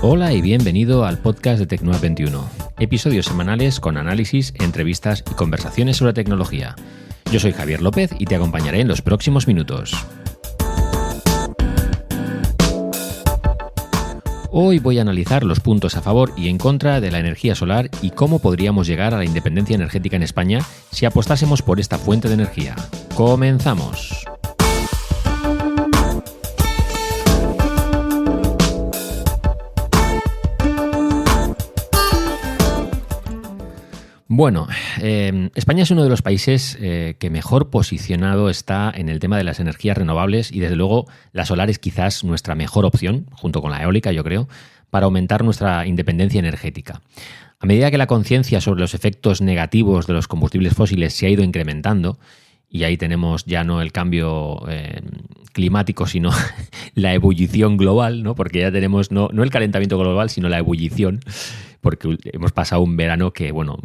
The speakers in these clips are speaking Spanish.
Hola y bienvenido al podcast de Tecnoa 21, episodios semanales con análisis, entrevistas y conversaciones sobre tecnología. Yo soy Javier López y te acompañaré en los próximos minutos. Hoy voy a analizar los puntos a favor y en contra de la energía solar y cómo podríamos llegar a la independencia energética en España si apostásemos por esta fuente de energía. ¡Comenzamos! Bueno, España es uno de los países que mejor posicionado está en el tema de las energías renovables y desde luego la solar es quizás nuestra mejor opción, junto con la eólica yo creo, para aumentar nuestra independencia energética. A medida que la conciencia sobre los efectos negativos de los combustibles fósiles se ha ido incrementando, y ahí tenemos ya no el cambio climático, sino la ebullición global, ¿no? Porque ya tenemos no el calentamiento global, sino la ebullición, porque hemos pasado un verano que, bueno,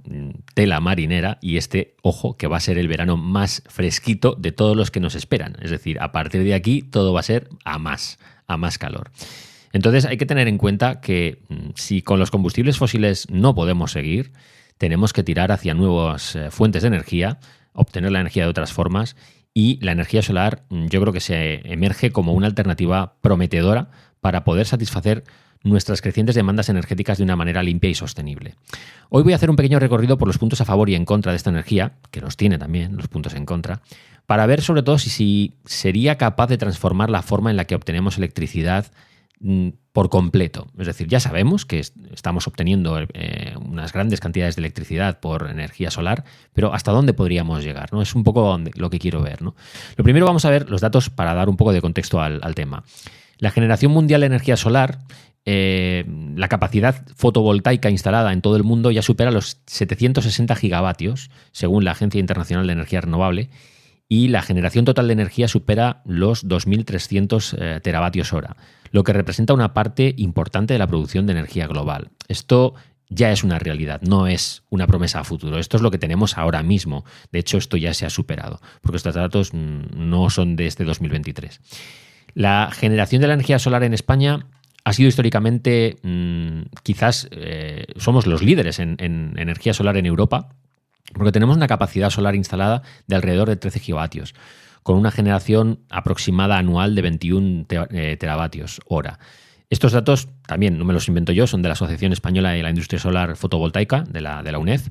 tela marinera, y ojo, que va a ser el verano más fresquito de todos los que nos esperan. Es decir, a partir de aquí todo va a ser a más calor. Entonces hay que tener en cuenta que si con los combustibles fósiles no podemos seguir, tenemos que tirar hacia nuevas fuentes de energía, obtener la energía de otras formas, y la energía solar yo creo que se emerge como una alternativa prometedora para poder satisfacer nuestras crecientes demandas energéticas de una manera limpia y sostenible. Hoy voy a hacer un pequeño recorrido por los puntos a favor y en contra de esta energía, que los tiene también, los puntos en contra, para ver sobre todo si sería capaz de transformar la forma en la que obtenemos electricidad por completo. Es decir, ya sabemos que estamos obteniendo unas grandes cantidades de electricidad por energía solar, pero ¿hasta dónde podríamos llegar, ¿no? Es un poco lo que quiero ver, ¿no? Lo primero vamos a ver los datos para dar un poco de contexto al tema. La generación mundial de energía solar, la capacidad fotovoltaica instalada en todo el mundo ya supera los 760 gigavatios, según la Agencia Internacional de Energía Renovable, y la generación total de energía supera los 2.300 teravatios hora, lo que representa una parte importante de la producción de energía global. Esto ya es una realidad, no es una promesa a futuro. Esto es lo que tenemos ahora mismo. De hecho, esto ya se ha superado, porque estos datos no son de este 2023. La generación de la energía solar en España ha sido históricamente, quizás somos los líderes en energía solar en Europa, porque tenemos una capacidad solar instalada de alrededor de 13 gigavatios, con una generación aproximada anual de 21 teravatios hora. Estos datos también no me los invento yo, son de la Asociación Española de la Industria Solar Fotovoltaica, de la UNED,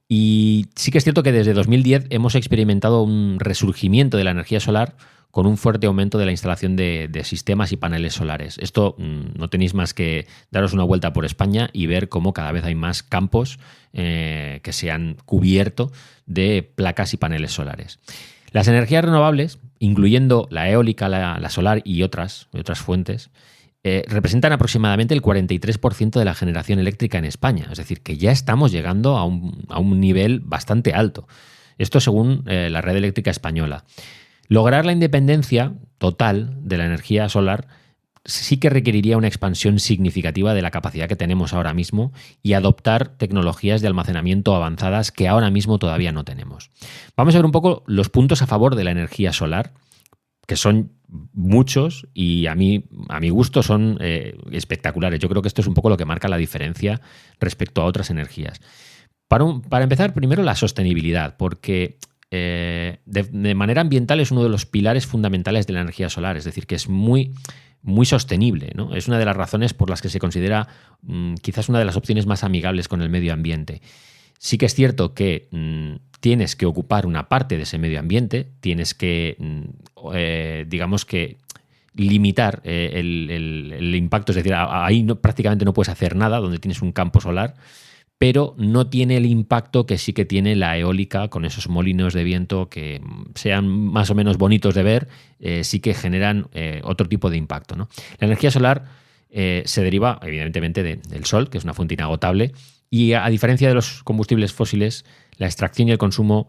y sí que es cierto que desde 2010 hemos experimentado un resurgimiento de la energía solar con un fuerte aumento de la instalación de sistemas y paneles solares. Esto no tenéis más que daros una vuelta por España y ver cómo cada vez hay más campos que se han cubierto de placas y paneles solares. Las energías renovables, incluyendo la eólica, la solar y otras fuentes, representan aproximadamente el 43% de la generación eléctrica en España. Es decir, que ya estamos llegando a un nivel bastante alto. Esto según la Red Eléctrica Española. Lograr la independencia total de la energía solar sí que requeriría una expansión significativa de la capacidad que tenemos ahora mismo y adoptar tecnologías de almacenamiento avanzadas que ahora mismo todavía no tenemos. Vamos a ver un poco los puntos a favor de la energía solar, que son muchos y a mi gusto son espectaculares. Yo creo que esto es un poco lo que marca la diferencia respecto a otras energías. Para empezar, primero la sostenibilidad, porque de manera ambiental es uno de los pilares fundamentales de la energía solar, es decir, que es muy sostenible, ¿no? Es una de las razones por las que se considera quizás una de las opciones más amigables con el medio ambiente. Sí que es cierto que tienes que ocupar una parte de ese medio ambiente, tienes que, digamos que, limitar el impacto, es decir, ahí prácticamente no puedes hacer nada donde tienes un campo solar, pero no tiene el impacto que sí que tiene la eólica con esos molinos de viento que sean más o menos bonitos de ver, sí que generan otro tipo de impacto, ¿no? La energía solar se deriva evidentemente del sol, que es una fuente inagotable, y a diferencia de los combustibles fósiles, la extracción y el consumo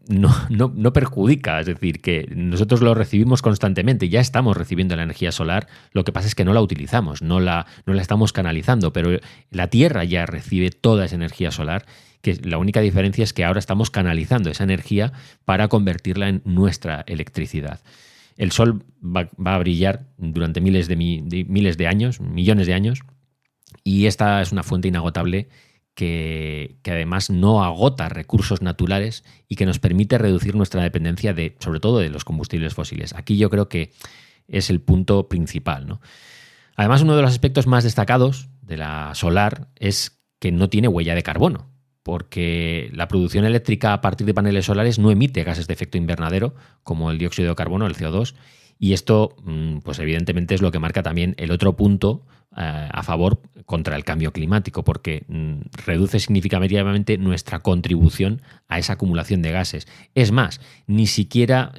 no perjudica, es decir, que nosotros lo recibimos constantemente, ya estamos recibiendo la energía solar, lo que pasa es que no la utilizamos, no la estamos canalizando, pero la Tierra ya recibe toda esa energía solar, que la única diferencia es que ahora estamos canalizando esa energía para convertirla en nuestra electricidad. el sol va a brillar durante miles de años, millones de años, y esta es una fuente inagotable que además no agota recursos naturales y que nos permite reducir nuestra dependencia sobre todo de los combustibles fósiles. Aquí yo creo que es el punto principal, ¿no? Además, uno de los aspectos más destacados de la solar es que no tiene huella de carbono, porque la producción eléctrica a partir de paneles solares no emite gases de efecto invernadero como el dióxido de carbono, el CO2, y esto, pues evidentemente, es lo que marca también el otro punto a favor contra el cambio climático, porque reduce significativamente nuestra contribución a esa acumulación de gases. Es más, ni siquiera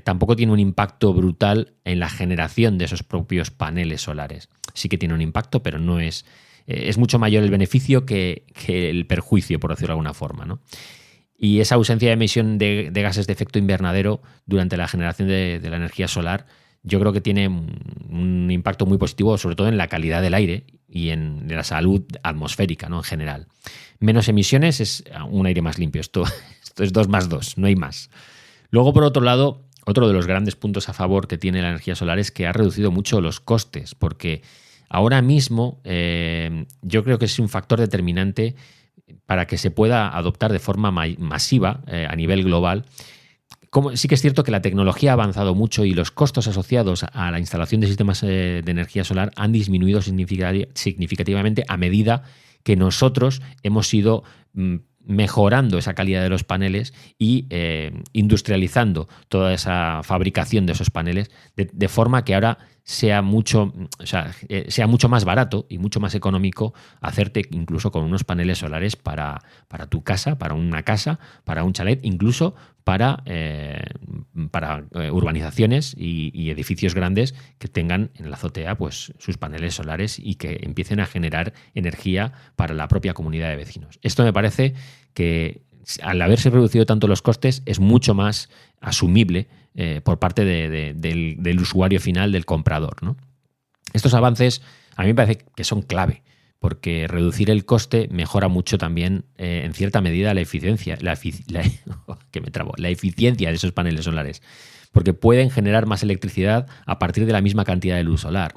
tampoco tiene un impacto brutal en la generación de esos propios paneles solares. Sí que tiene un impacto, pero no es mucho mayor el beneficio que el perjuicio, por decirlo de alguna forma, ¿no? Y esa ausencia de emisión de gases de efecto invernadero durante la generación de la energía solar, yo creo que tiene un impacto muy positivo, sobre todo en la calidad del aire y en la salud atmosférica, ¿no? En general. Menos emisiones es un aire más limpio. Esto es 2 más 2, no hay más. Luego, por otro lado, otro de los grandes puntos a favor que tiene la energía solar es que ha reducido mucho los costes, porque ahora mismo yo creo que es un factor determinante para que se pueda adoptar de forma masiva a nivel global. Sí que es cierto que la tecnología ha avanzado mucho y los costos asociados a la instalación de sistemas de energía solar han disminuido significativamente a medida que nosotros hemos ido mejorando esa calidad de los paneles y industrializando toda esa fabricación de esos paneles de forma que ahora sea mucho más barato y mucho más económico hacerte incluso con unos paneles solares para tu casa, para una casa, para un chalet, incluso para urbanizaciones y edificios grandes que tengan en la azotea pues sus paneles solares y que empiecen a generar energía para la propia comunidad de vecinos. Esto me parece que al haberse reducido tanto los costes es mucho más asumible por parte del usuario final, del comprador, ¿no? Estos avances a mí me parece que son clave, porque reducir el coste mejora mucho también, en cierta medida, la eficiencia de esos paneles solares, porque pueden generar más electricidad a partir de la misma cantidad de luz solar.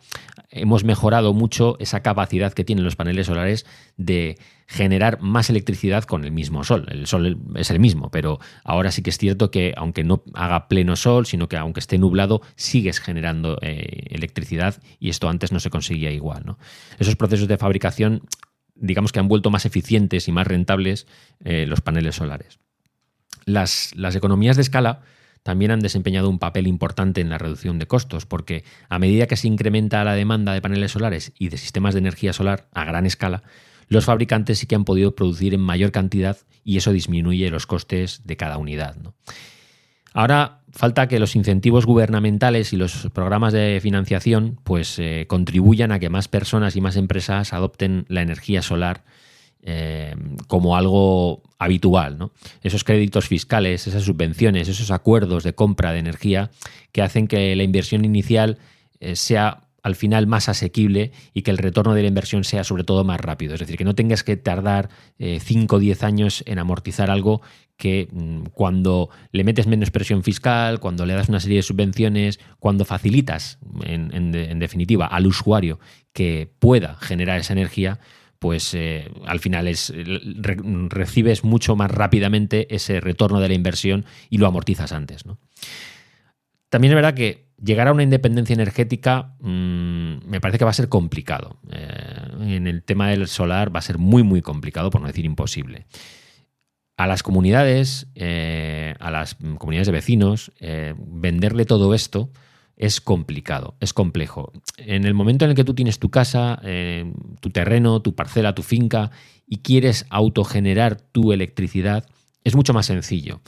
Hemos mejorado mucho esa capacidad que tienen los paneles solares de generar más electricidad con el mismo sol. El sol es el mismo, pero ahora sí que es cierto que aunque no haga pleno sol, sino que aunque esté nublado, sigues generando electricidad y esto antes no se conseguía igual, ¿no? Esos procesos de fabricación, digamos que han vuelto más eficientes y más rentables los paneles solares. Las economías de escala también han desempeñado un papel importante en la reducción de costos, porque a medida que se incrementa la demanda de paneles solares y de sistemas de energía solar a gran escala, los fabricantes sí que han podido producir en mayor cantidad y eso disminuye los costes de cada unidad, ¿no? Ahora falta que los incentivos gubernamentales y los programas de financiación pues contribuyan a que más personas y más empresas adopten la energía solar como algo habitual, ¿no? Esos créditos fiscales, esas subvenciones, esos acuerdos de compra de energía que hacen que la inversión inicial sea al final más asequible y que el retorno de la inversión sea sobre todo más rápido. Es decir, que no tengas que tardar 5 o 10 años en amortizar algo que cuando le metes menos presión fiscal, cuando le das una serie de subvenciones, cuando facilitas, en definitiva, al usuario que pueda generar esa energía, pues al final recibes mucho más rápidamente ese retorno de la inversión y lo amortizas antes, ¿no? También es verdad que llegar a una independencia energética me parece que va a ser complicado. En el tema del solar va a ser muy, muy complicado, por no decir imposible. A las comunidades de vecinos, venderle todo esto es complicado, es complejo. En el momento en el que tú tienes tu casa, tu terreno, tu parcela, tu finca y quieres autogenerar tu electricidad, es mucho más sencillo.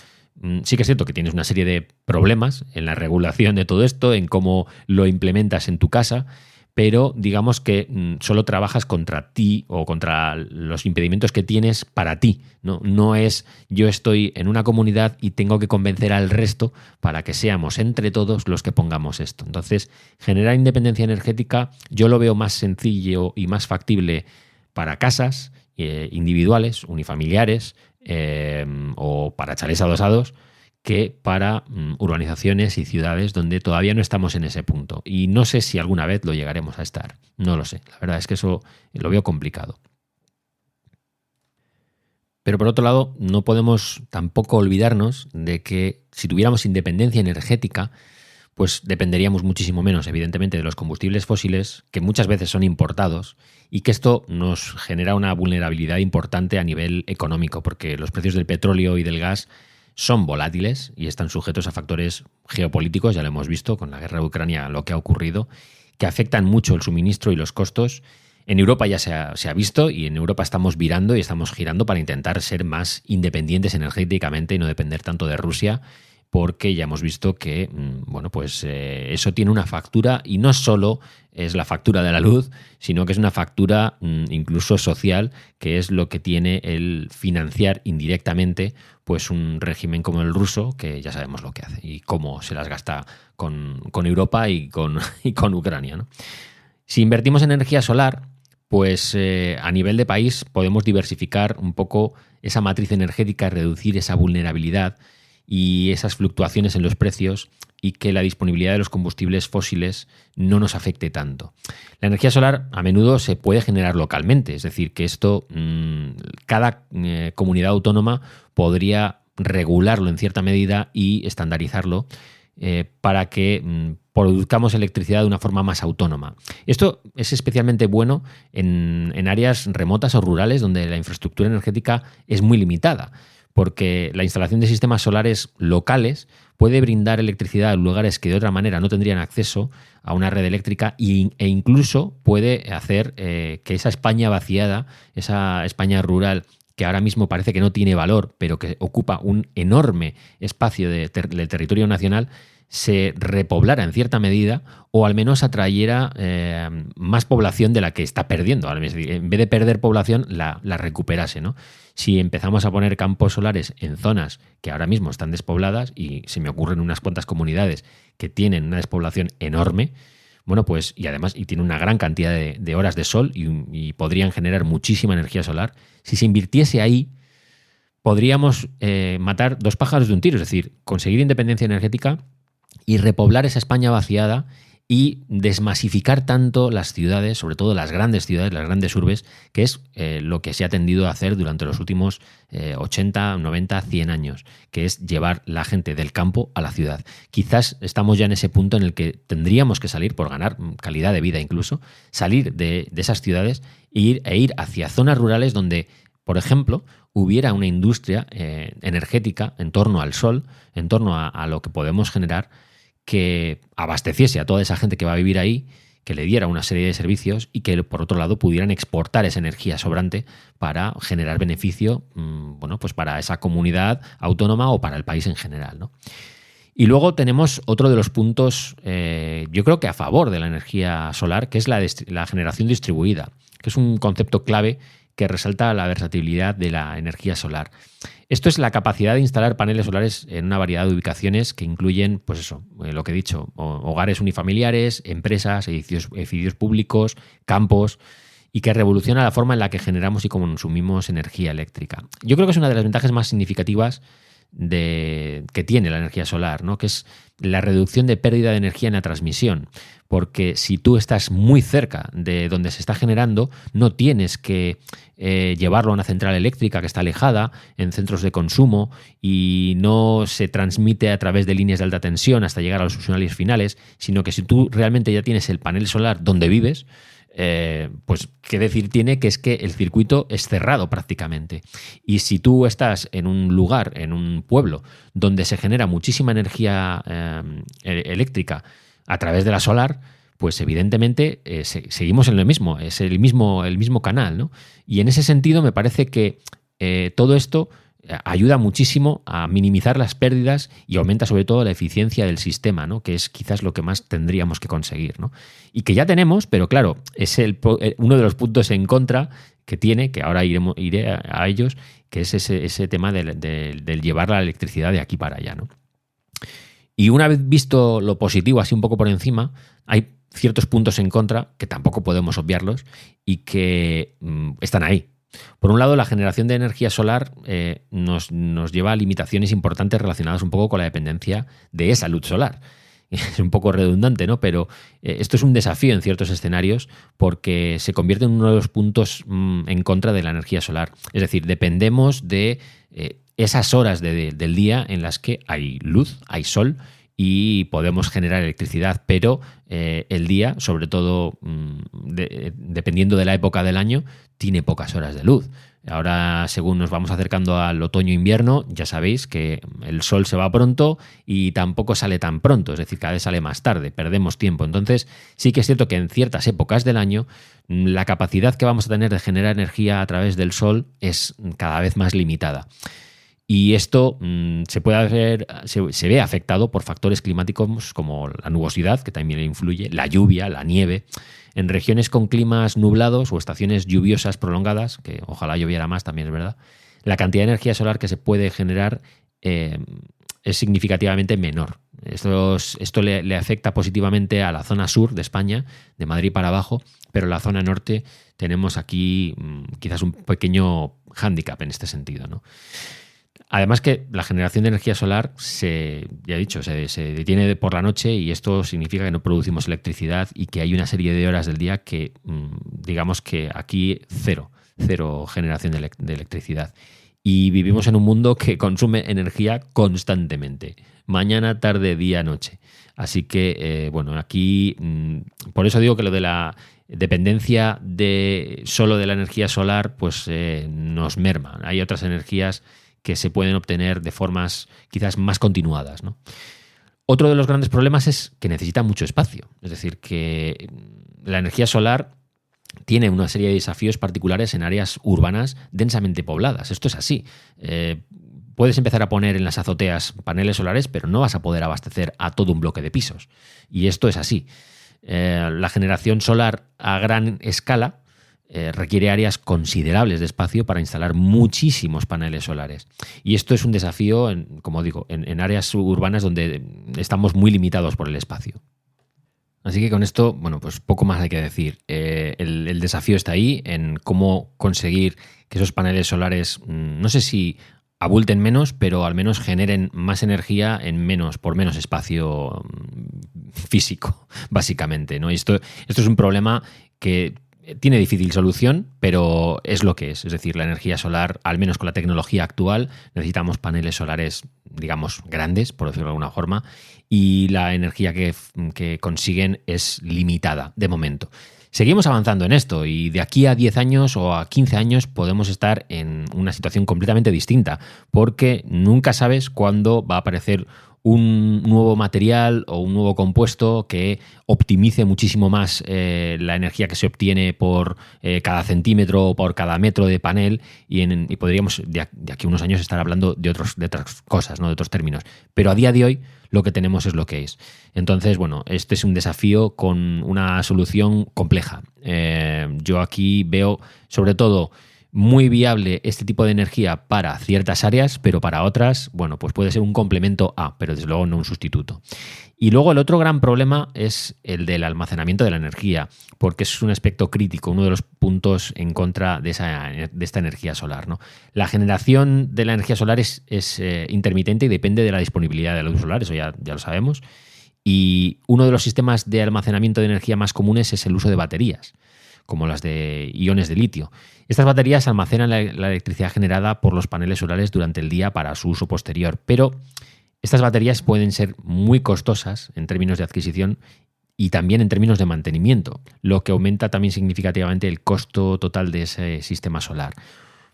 Sí que es cierto que tienes una serie de problemas en la regulación de todo esto, en cómo lo implementas en tu casa, pero digamos que solo trabajas contra ti o contra los impedimentos que tienes para ti, ¿no? No es yo estoy en una comunidad y tengo que convencer al resto para que seamos entre todos los que pongamos esto. Entonces, generar independencia energética yo lo veo más sencillo y más factible para casas individuales, unifamiliares o para chalés adosados, que para urbanizaciones y ciudades donde todavía no estamos en ese punto. Y no sé si alguna vez lo llegaremos a estar. No lo sé. La verdad es que eso lo veo complicado. Pero por otro lado, no podemos tampoco olvidarnos de que si tuviéramos independencia energética, pues dependeríamos muchísimo menos, evidentemente, de los combustibles fósiles, que muchas veces son importados, y que esto nos genera una vulnerabilidad importante a nivel económico, porque los precios del petróleo y del gas son volátiles y están sujetos a factores geopolíticos, ya lo hemos visto con la guerra de Ucrania, lo que ha ocurrido, que afectan mucho el suministro y los costos. En Europa ya se ha visto, y en Europa estamos virando y estamos girando para intentar ser más independientes energéticamente y no depender tanto de Rusia, porque ya hemos visto que bueno, pues eso tiene una factura, y no solo es la factura de la luz, sino que es una factura incluso social, que es lo que tiene el financiar indirectamente pues un régimen como el ruso, que ya sabemos lo que hace y cómo se las gasta con Europa y con Ucrania, ¿no? Si invertimos en energía solar, pues a nivel de país podemos diversificar un poco esa matriz energética, reducir esa vulnerabilidad y esas fluctuaciones en los precios, y que la disponibilidad de los combustibles fósiles no nos afecte tanto. La energía solar a menudo se puede generar localmente, es decir, que esto cada comunidad autónoma podría regularlo en cierta medida y estandarizarlo para que produzcamos electricidad de una forma más autónoma. Esto es especialmente bueno en áreas remotas o rurales donde la infraestructura energética es muy limitada, porque la instalación de sistemas solares locales puede brindar electricidad a lugares que de otra manera no tendrían acceso a una red eléctrica, e incluso puede hacer que esa España vaciada, esa España rural, que ahora mismo parece que no tiene valor, pero que ocupa un enorme espacio del territorio nacional, se repoblara en cierta medida, o al menos atrayera más población de la que está perdiendo. En vez de perder población, la recuperase, ¿no? Si empezamos a poner campos solares en zonas que ahora mismo están despobladas, y se me ocurren unas cuantas comunidades que tienen una despoblación enorme, bueno, pues, y además tiene una gran cantidad de horas de sol y podrían generar muchísima energía solar, si se invirtiese ahí, podríamos matar dos pájaros de un tiro, es decir, conseguir independencia energética y repoblar esa España vaciada y desmasificar tanto las ciudades, sobre todo las grandes ciudades, las grandes urbes, que es lo que se ha tendido a hacer durante los últimos 80, 90, 100 años, que es llevar la gente del campo a la ciudad. Quizás estamos ya en ese punto en el que tendríamos que salir, por ganar calidad de vida incluso, salir de esas ciudades e ir hacia zonas rurales donde, por ejemplo, hubiera una industria energética en torno al sol, en torno a lo que podemos generar, que abasteciese a toda esa gente que va a vivir ahí, que le diera una serie de servicios, y que por otro lado pudieran exportar esa energía sobrante para generar beneficio, bueno, pues para esa comunidad autónoma o para el país en general, ¿no? Y luego tenemos otro de los puntos, yo creo que a favor de la energía solar, que es la generación distribuida, que es un concepto clave que resalta la versatilidad de la energía solar. Esto es la capacidad de instalar paneles solares en una variedad de ubicaciones que incluyen, pues eso, lo que he dicho, hogares unifamiliares, empresas, edificios públicos, campos, y que revoluciona la forma en la que generamos y consumimos energía eléctrica. Yo creo que es una de las ventajas más significativas que tiene la energía solar, ¿no? Que es la reducción de pérdida de energía en la transmisión, porque si tú estás muy cerca de donde se está generando, no tienes que llevarlo a una central eléctrica que está alejada, en centros de consumo, y no se transmite a través de líneas de alta tensión hasta llegar a los usuarios finales, sino que si tú realmente ya tienes el panel solar donde vives, pues qué decir tiene que es que el circuito es cerrado prácticamente. Y si tú estás en un lugar, en un pueblo, donde se genera muchísima energía eléctrica a través de la solar, pues evidentemente seguimos en lo mismo, es el mismo canal, ¿no? Y en ese sentido me parece que todo esto ayuda muchísimo a minimizar las pérdidas y aumenta sobre todo la eficiencia del sistema, ¿no? Que es quizás lo que más tendríamos que conseguir, ¿no? Y que ya tenemos, pero claro, es uno de los puntos en contra que tiene, que ahora iré a ellos, que es ese tema del llevar la electricidad de aquí para allá, ¿no? Y una vez visto lo positivo así un poco por encima, hay ciertos puntos en contra que tampoco podemos obviarlos y que están ahí. Por un lado, la generación de energía solar nos lleva a limitaciones importantes relacionadas un poco con la dependencia de esa luz solar. Es un poco redundante, ¿no? Pero esto es un desafío en ciertos escenarios porque se convierte en uno de los puntos en contra de la energía solar. Es decir, dependemos de esas horas del día en las que hay luz, hay sol y podemos generar electricidad, pero el día, sobre todo dependiendo de la época del año, tiene pocas horas de luz. Ahora, según nos vamos acercando al otoño-invierno, ya sabéis que el sol se va pronto y tampoco sale tan pronto, es decir, cada vez sale más tarde, perdemos tiempo. Entonces, sí que es cierto que en ciertas épocas del año la capacidad que vamos a tener de generar energía a través del sol es cada vez más limitada. Y esto se ve afectado por factores climáticos como la nubosidad, que también influye, la lluvia, la nieve. En regiones con climas nublados o estaciones lluviosas prolongadas, que ojalá lloviera más, también es verdad, la cantidad de energía solar que se puede generar es significativamente menor. Esto le afecta positivamente a la zona sur de España, de Madrid para abajo, pero en la zona norte tenemos aquí quizás un pequeño hándicap en este sentido, ¿no? Además que la generación de energía solar se detiene por la noche y esto significa que no producimos electricidad y que hay una serie de horas del día que digamos que aquí cero generación de electricidad. Y vivimos en un mundo que consume energía constantemente, mañana, tarde, día, noche. Así que, aquí por eso digo que lo de la dependencia solo de la energía solar pues nos merma. Hay otras energías que se pueden obtener de formas quizás más continuadas, ¿no? Otro de los grandes problemas es que necesita mucho espacio. Es decir, que la energía solar tiene una serie de desafíos particulares en áreas urbanas densamente pobladas. Esto es así. Puedes empezar a poner en las azoteas paneles solares, pero no vas a poder abastecer a todo un bloque de pisos. Y esto es así. La generación solar a gran escala requiere áreas considerables de espacio para instalar muchísimos paneles solares. Y esto es un desafío, como digo, en áreas urbanas donde estamos muy limitados por el espacio. Así que con esto, pues poco más hay que decir. El desafío está ahí en cómo conseguir que esos paneles solares, no sé si abulten menos, pero al menos generen más energía por menos espacio físico, básicamente, ¿no? Y esto es un problema que tiene difícil solución, pero es lo que es. Es decir, la energía solar, al menos con la tecnología actual, necesitamos paneles solares, digamos, grandes, por decirlo de alguna forma, y la energía que consiguen es limitada de momento. Seguimos avanzando en esto y de aquí a 10 años o a 15 años podemos estar en una situación completamente distinta, porque nunca sabes cuándo va a aparecer un nuevo material o un nuevo compuesto que optimice muchísimo más la energía que se obtiene por cada centímetro o por cada metro de panel y podríamos de aquí a unos años estar hablando de otras cosas, ¿no? De otros términos. Pero a día de hoy lo que tenemos es lo que es. Entonces, este es un desafío con una solución compleja. Yo aquí veo sobre todo muy viable este tipo de energía para ciertas áreas, pero para otras, pues puede ser un complemento pero desde luego no un sustituto. Y luego el otro gran problema es el del almacenamiento de la energía, porque es un aspecto crítico, uno de los puntos en contra de esta energía solar, ¿no? La generación de la energía solar es intermitente y depende de la disponibilidad de la luz solar, eso ya lo sabemos. Y uno de los sistemas de almacenamiento de energía más comunes es el uso de baterías, como las de iones de litio. Estas baterías almacenan la electricidad generada por los paneles solares durante el día para su uso posterior, pero estas baterías pueden ser muy costosas en términos de adquisición y también en términos de mantenimiento, lo que aumenta también significativamente el costo total de ese sistema solar.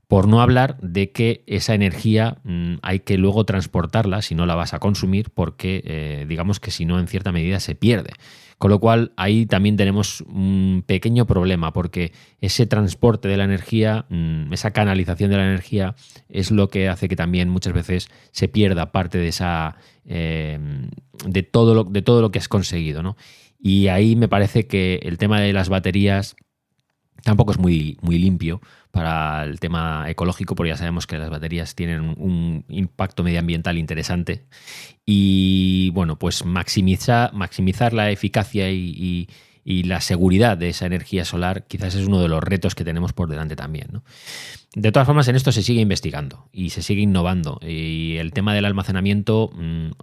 Por no hablar de que esa energía hay que luego transportarla si no la vas a consumir porque digamos que si no en cierta medida se pierde. Con lo cual ahí también tenemos un pequeño problema porque ese transporte de la energía, esa canalización de la energía es lo que hace que también muchas veces se pierda parte de de todo lo que has conseguido, ¿no? Y ahí me parece que el tema de las baterías tampoco es muy, muy limpio para el tema ecológico, porque ya sabemos que las baterías tienen un impacto medioambiental interesante. Y pues maximizar la eficacia y y la seguridad de esa energía solar quizás es uno de los retos que tenemos por delante también, ¿no? De todas formas, en esto se sigue investigando y se sigue innovando, y el tema del almacenamiento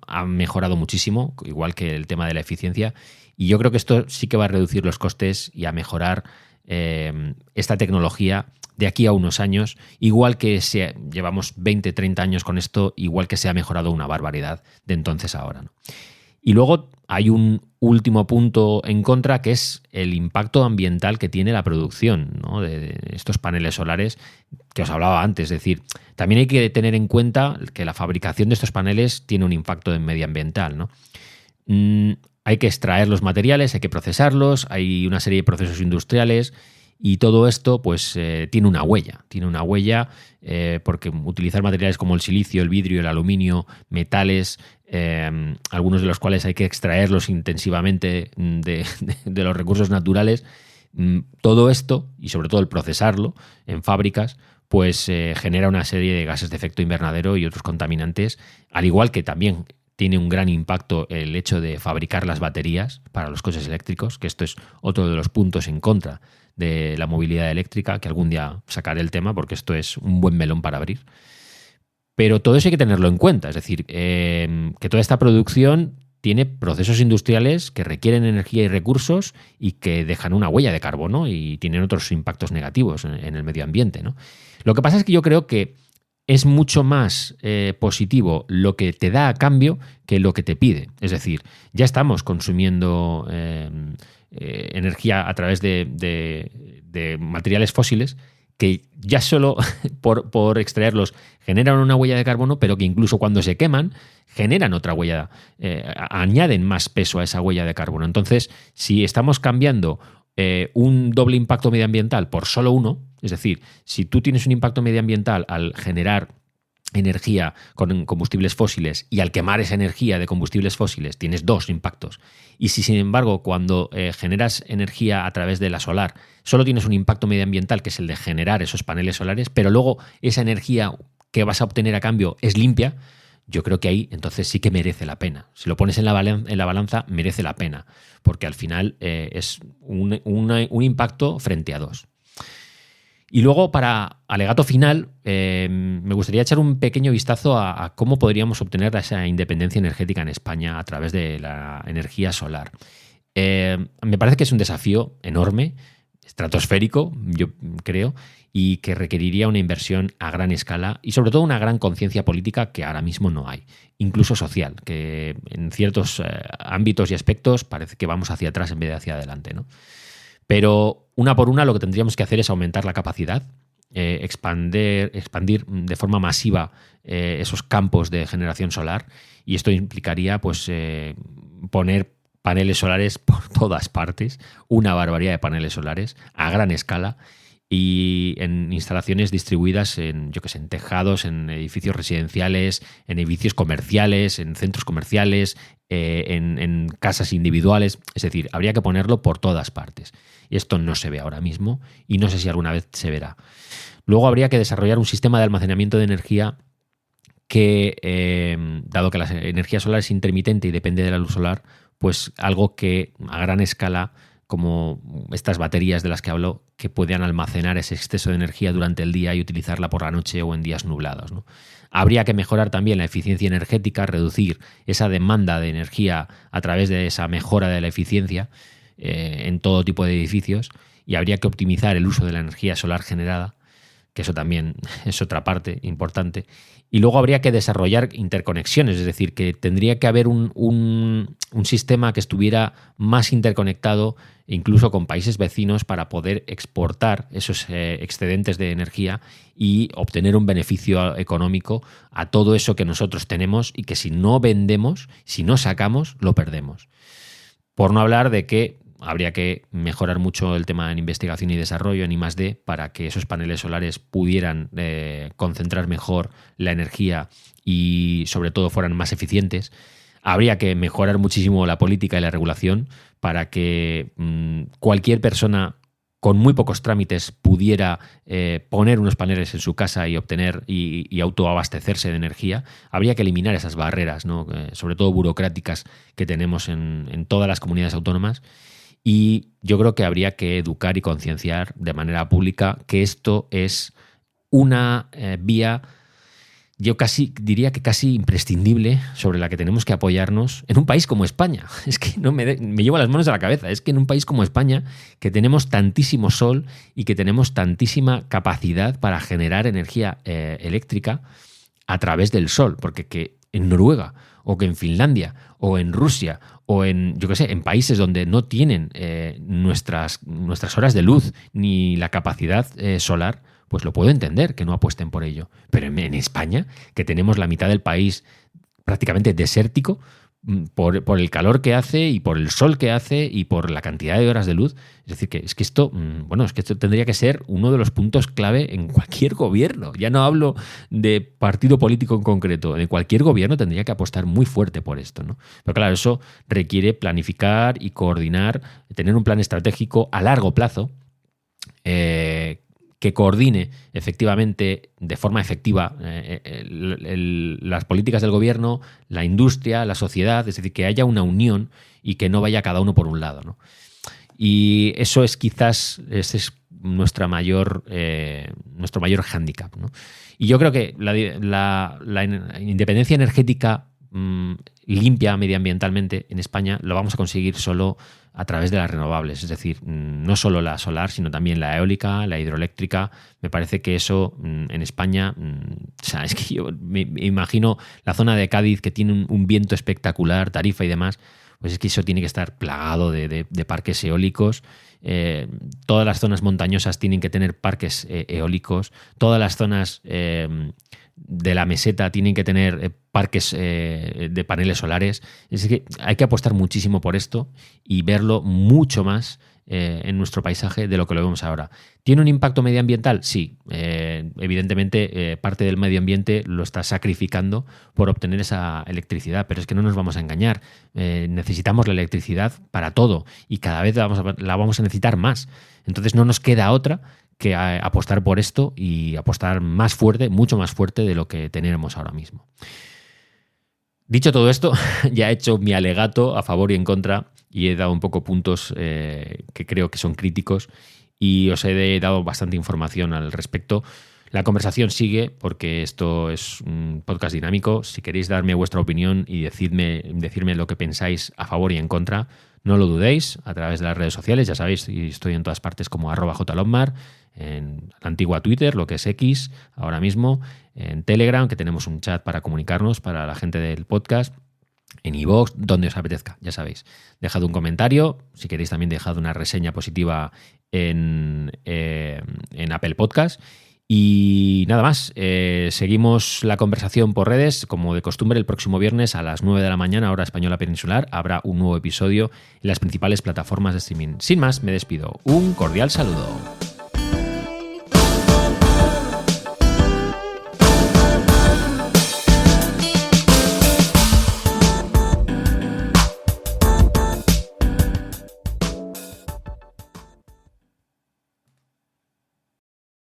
ha mejorado muchísimo, igual que el tema de la eficiencia, y yo creo que esto sí que va a reducir los costes y a mejorar esta tecnología de aquí a unos años, igual que llevamos 20, 30 años con esto, igual que se ha mejorado una barbaridad de entonces a ahora, ¿no? Y luego hay un último punto en contra, que es el impacto ambiental que tiene la producción, ¿no?, de estos paneles solares que os hablaba antes. Es decir, también hay que tener en cuenta que la fabricación de estos paneles tiene un impacto medioambiental, ¿no? Hay que extraer los materiales, hay que procesarlos, hay una serie de procesos industriales, y todo esto pues tiene una huella. Porque utilizar materiales como el silicio, el vidrio, el aluminio, metales, algunos de los cuales hay que extraerlos intensivamente de los recursos naturales, todo esto, y sobre todo el procesarlo en fábricas, pues genera una serie de gases de efecto invernadero y otros contaminantes, al igual que también tiene un gran impacto el hecho de fabricar las baterías para los coches eléctricos, que esto es otro de los puntos en contra de la movilidad eléctrica, que algún día sacaré el tema porque esto es un buen melón para abrir. Pero todo eso hay que tenerlo en cuenta, es decir, que toda esta producción tiene procesos industriales que requieren energía y recursos y que dejan una huella de carbono y tienen otros impactos negativos en el medio ambiente, ¿no? Lo que pasa es que yo creo que es mucho más positivo lo que te da a cambio que lo que te pide. Es decir, ya estamos consumiendo energía a través de materiales fósiles que ya solo por extraerlos generan una huella de carbono, pero que incluso cuando se queman generan otra huella, añaden más peso a esa huella de carbono. Entonces, si estamos cambiando un doble impacto medioambiental por solo uno, es decir, si tú tienes un impacto medioambiental al generar energía con combustibles fósiles y al quemar esa energía de combustibles fósiles tienes dos impactos, y si sin embargo cuando generas energía a través de la solar solo tienes un impacto medioambiental, que es el de generar esos paneles solares, pero luego esa energía que vas a obtener a cambio es limpia, yo creo que ahí entonces sí que merece la pena. Si lo pones en la balanza, merece la pena, porque al final es un impacto frente a dos. Y luego, para alegato final, me gustaría echar un pequeño vistazo a cómo podríamos obtener esa independencia energética en España a través de la energía solar. Me parece que es un desafío enorme, estratosférico, yo creo, y que requeriría una inversión a gran escala y sobre todo una gran conciencia política que ahora mismo no hay, incluso social, que en ciertos ámbitos y aspectos parece que vamos hacia atrás en vez de hacia adelante, ¿no? Pero una por una lo que tendríamos que hacer es aumentar la capacidad, expandir de forma masiva esos campos de generación solar, y esto implicaría pues poner paneles solares por todas partes, una barbaridad de paneles solares a gran escala y en instalaciones distribuidas en tejados, en edificios residenciales, en edificios comerciales, en centros comerciales, en casas individuales. Es decir, habría que ponerlo por todas partes. Y esto no se ve ahora mismo y no sé si alguna vez se verá. Luego habría que desarrollar un sistema de almacenamiento de energía que, dado que la energía solar es intermitente y depende de la luz solar, pues algo que a gran escala, como estas baterías de las que hablo, que puedan almacenar ese exceso de energía durante el día y utilizarla por la noche o en días nublados, ¿no? Habría que mejorar también la eficiencia energética, reducir esa demanda de energía a través de esa mejora de la eficiencia en todo tipo de edificios, y habría que optimizar el uso de la energía solar generada, que eso también es otra parte importante. Y luego habría que desarrollar interconexiones, es decir, que tendría que haber un sistema que estuviera más interconectado, incluso con países vecinos, para poder exportar esos excedentes de energía y obtener un beneficio económico a todo eso que nosotros tenemos y que si no vendemos, si no sacamos, lo perdemos. Por no hablar de que habría que mejorar mucho el tema en investigación y desarrollo, en I+D, para que esos paneles solares pudieran concentrar mejor la energía y sobre todo fueran más eficientes. Habría que mejorar muchísimo la política y la regulación para que cualquier persona con muy pocos trámites pudiera poner unos paneles en su casa y obtener y autoabastecerse de energía. Habría que eliminar esas barreras, ¿no? Sobre todo burocráticas, que tenemos en todas las comunidades autónomas. Y yo creo que habría que educar y concienciar de manera pública que esto es una vía, yo diría que casi imprescindible, sobre la que tenemos que apoyarnos en un país como España. Es que no me llevo las manos a la cabeza. Es que en un país como España, que tenemos tantísimo sol y que tenemos tantísima capacidad para generar energía eléctrica a través del sol, porque que en Noruega o que en Finlandia o en Rusia o en, yo qué sé, en países donde no tienen nuestras horas de luz ni la capacidad solar, pues lo puedo entender que no apuesten por ello. Pero en España, que tenemos la mitad del país prácticamente desértico, por el calor que hace y por el sol que hace y por la cantidad de horas de luz, es decir, que esto tendría que ser uno de los puntos clave en cualquier gobierno. Ya no hablo de partido político en concreto, en cualquier gobierno tendría que apostar muy fuerte por esto, ¿no? Pero claro, eso requiere planificar y coordinar, tener un plan estratégico a largo plazo, que coordine efectivamente, de forma efectiva, las políticas del gobierno, la industria, la sociedad, es decir, que haya una unión y que no vaya cada uno por un lado, ¿no? Y eso es quizás, ese es nuestro mayor hándicap, ¿no? Y yo creo que la independencia energética limpia medioambientalmente en España lo vamos a conseguir solo a través de las renovables, es decir, no solo la solar, sino también la eólica, la hidroeléctrica. Me parece que eso en España, o sea, es que yo me imagino la zona de Cádiz, que tiene un viento espectacular, Tarifa y demás, pues es que eso tiene que estar plagado de parques eólicos. Todas las zonas montañosas tienen que tener parques eólicos, todas las zonas de la meseta tienen que tener parques de paneles solares. Es que hay que apostar muchísimo por esto y verlo mucho más en nuestro paisaje de lo que lo vemos ahora. ¿Tiene un impacto medioambiental? Sí. Evidentemente, parte del medio ambiente lo está sacrificando por obtener esa electricidad, pero es que no nos vamos a engañar. Necesitamos la electricidad para todo y cada vez la vamos a necesitar más. Entonces no nos queda otra que apostar por esto y apostar más fuerte, mucho más fuerte de lo que tenemos ahora mismo. Dicho todo esto, ya he hecho mi alegato a favor y en contra y he dado un poco puntos que creo que son críticos y os he dado bastante información al respecto. La conversación sigue porque esto es un podcast dinámico. Si queréis darme vuestra opinión y decirme lo que pensáis a favor y en contra, no lo dudéis a través de las redes sociales. Ya sabéis, estoy en todas partes como @jlotmar, en la antigua Twitter, lo que es X ahora mismo, en Telegram, que tenemos un chat para comunicarnos para la gente del podcast, en iVoox, donde os apetezca, ya sabéis. Dejad un comentario, si queréis también dejad una reseña positiva en Apple Podcast. Y nada más, seguimos la conversación por redes. Como de costumbre, el próximo viernes a las 9 de la mañana, hora española peninsular, habrá un nuevo episodio en las principales plataformas de streaming. Sin más, me despido. Un cordial saludo.